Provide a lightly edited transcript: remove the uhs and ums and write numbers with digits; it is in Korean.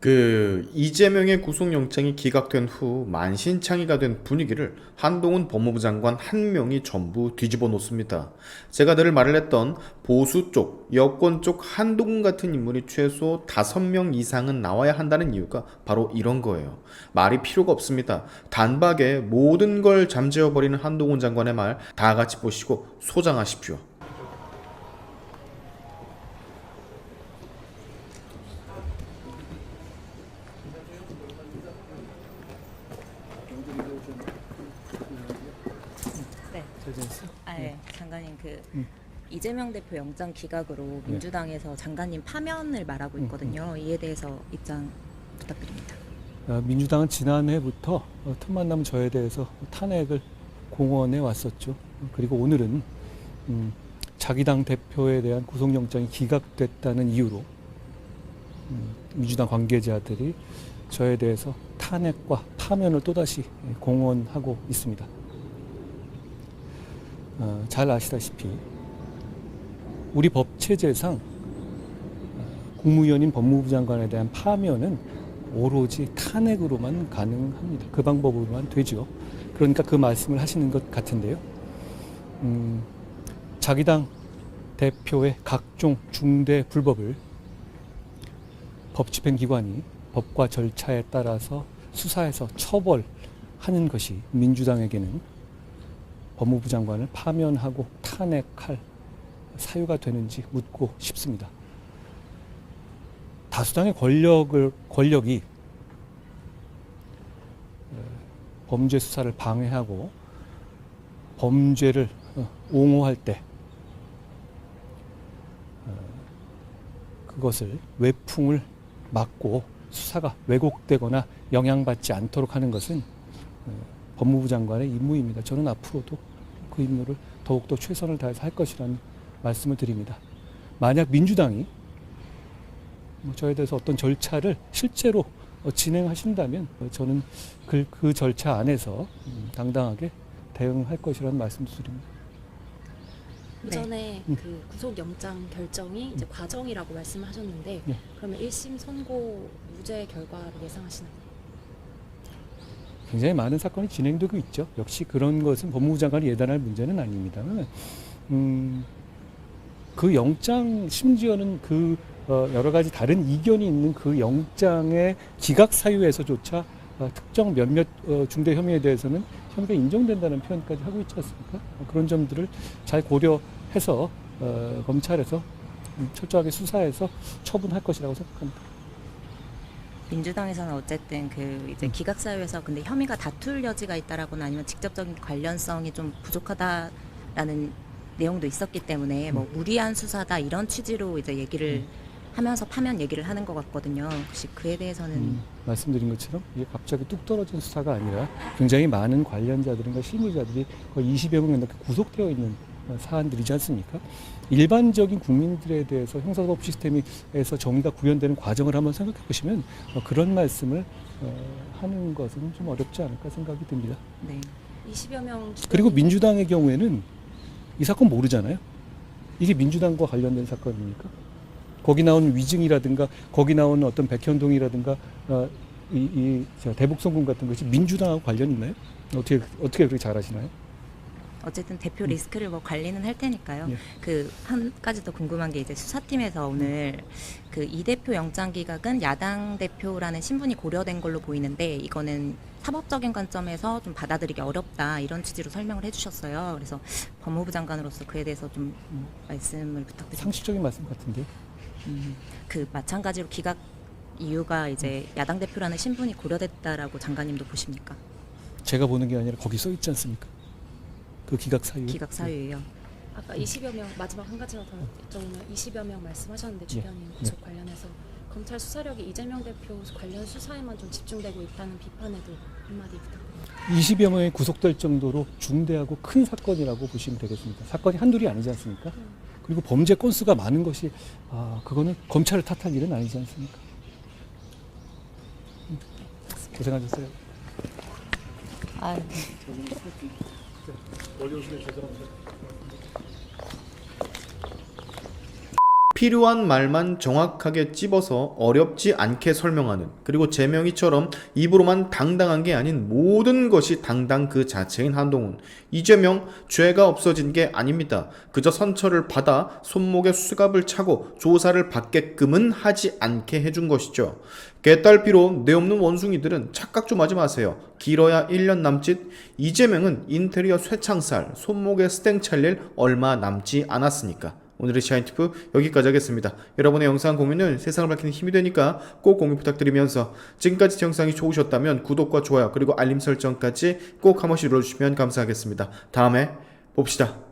이재명의 구속영장이 기각된 후 만신창이가 된 분위기를 한동훈 법무부 장관 한 명이 전부 뒤집어 놓습니다. 제가 늘 말을 했던 보수 쪽, 여권 쪽 한동훈 같은 인물이 최소 5명 이상은 나와야 한다는 이유가 바로 이런 거예요. 말이 필요가 없습니다. 단박에 모든 걸 잠재워버리는 한동훈 장관의 말 다 같이 보시고 소장하십시오. 네. 잘지냈어? 네. 장관님 이재명 대표 영장 기각으로 민주당에서 장관님 파면을 말하고 있거든요. 이에 대해서 입장 부탁드립니다. 민주당은 지난해부터 틈만 나면 저에 대해서 탄핵을 공언해 왔었죠. 그리고 오늘은 자기 당 대표에 대한 구속영장이 기각됐다는 이유로 민주당 관계자들이 저에 대해서 탄핵과 파면을 또다시 공언하고 있습니다. 잘 아시다시피 우리 법 체제상 국무위원인 법무부 장관에 대한 파면은 오로지 탄핵으로만 가능합니다. 그 방법으로만 되죠. 그러니까 그 말씀을 하시는 것 같은데요. 자기 당 대표의 각종 중대 불법을 법집행기관이 법과 절차에 따라서 수사해서 처벌하는 것이 민주당에게는 법무부 장관을 파면하고 탄핵할 사유가 되는지 묻고 싶습니다. 다수당의 권력이 범죄 수사를 방해하고 범죄를 옹호할 때 그것을 외풍을 막고 수사가 왜곡되거나 영향받지 않도록 하는 것은 법무부 장관의 임무입니다. 저는 앞으로도 그 임무를 더욱더 최선을 다해서 할 것이라는 말씀을 드립니다. 만약 민주당이 저에 대해서 어떤 절차를 실제로 진행하신다면 저는 그 절차 안에서 당당하게 대응할 것이라는 말씀을 드립니다. 이전에 그 구속영장 결정이 이제 과정이라고 말씀하셨는데 그러면 1심 선고 무죄 결과를 예상하시나요? 굉장히 많은 사건이 진행되고 있죠. 역시 그런 것은 법무부 장관이 예단할 문제는 아닙니다만 그 영장 심지어는 여러 가지 다른 이견이 있는 그 영장의 기각 사유에서조차 특정 몇몇 중대 혐의에 대해서는 혐의가 인정된다는 표현까지 하고 있지 않습니까? 그런 점들을 잘 고려해서 검찰에서 철저하게 수사해서 처분할 것이라고 생각합니다. 민주당에서는 어쨌든 이제 기각 사유에서 근데 혐의가 다툴 여지가 있다라거나 아니면 직접적인 관련성이 좀 부족하다라는 내용도 있었기 때문에 뭐 무리한 수사다 이런 취지로 이제 얘기를 하면서 파면 얘기를 하는 것 같거든요. 혹시 그에 대해서는 말씀드린 것처럼 이게 갑자기 뚝 떨어진 수사가 아니라 굉장히 많은 관련자들과 실무자들이 거의 20여 명 넘게 구속되어 있는 사안들이지 않습니까? 일반적인 국민들에 대해서 형사사법 시스템에서 정의가 구현되는 과정을 한번 생각해 보시면 그런 말씀을 하는 것은 좀 어렵지 않을까 생각이 듭니다. 네. 20여 명 그리고 민주당의 경우에는 이 사건 모르잖아요. 이게 민주당과 관련된 사건입니까? 거기 나온 위증이라든가 거기 나온 어떤 백현동이라든가 대북송금 같은 것이 민주당하고 관련 있나요? 어떻게 그렇게 잘 아시나요? 어쨌든 대표 리스크를 뭐 관리는 할 테니까요. 예. 한 가지 더 궁금한 게 이제 수사팀에서 오늘 이 대표 영장 기각은 야당 대표라는 신분이 고려된 걸로 보이는데 이거는 사법적인 관점에서 좀 받아들이기 어렵다 이런 취지로 설명을 해주셨어요. 그래서 법무부 장관으로서 그에 대해서 좀 말씀을 부탁드립니다. 상식적인 말씀 같은데요. 마찬가지로 기각 이유가 이제 야당 대표라는 신분이 고려됐다라고 장관님도 보십니까? 제가 보는 게 아니라 거기 써 있지 않습니까? 그 기각 사유. 기각 사유예요. 아까 20여 명 마지막 한 가지만 더 여쭤보면 20여 명 말씀하셨는데 주변인 구속 관련해서 검찰 수사력이 이재명 대표 관련 수사에만 좀 집중되고 있다는 비판에도 한마디 부탁드립니다. 20여 명이 구속될 정도로 중대하고 큰 사건이라고 보시면 되겠습니다. 사건이 한둘이 아니지 않습니까? 그리고 범죄 건수가 많은 것이 그거는 검찰을 탓할 일은 아니지 않습니까? 고생하셨어요. 피 필요한 말만 정확하게 찝어서 어렵지 않게 설명하는, 그리고 제명이처럼 입으로만 당당한 게 아닌 모든 것이 당당 그 자체인 한동훈. 이재명 죄가 없어진 게 아닙니다. 그저 선처를 받아 손목에 수갑을 차고 조사를 받게끔은 하지 않게 해준 것이죠. 개딸피로 뇌 없는 원숭이들은 착각 좀 하지 마세요. 길어야 1년 남짓. 이재명은 인테리어 쇠창살, 손목에 스탱 찰릴 얼마 남지 않았으니까. 오늘의 샤인티프 여기까지 하겠습니다. 여러분의 영상 공유는 세상을 밝히는 힘이 되니까 꼭 공유 부탁드리면서, 지금까지 영상이 좋으셨다면 구독과 좋아요 그리고 알림 설정까지 꼭 한 번씩 눌러주시면 감사하겠습니다. 다음에 봅시다.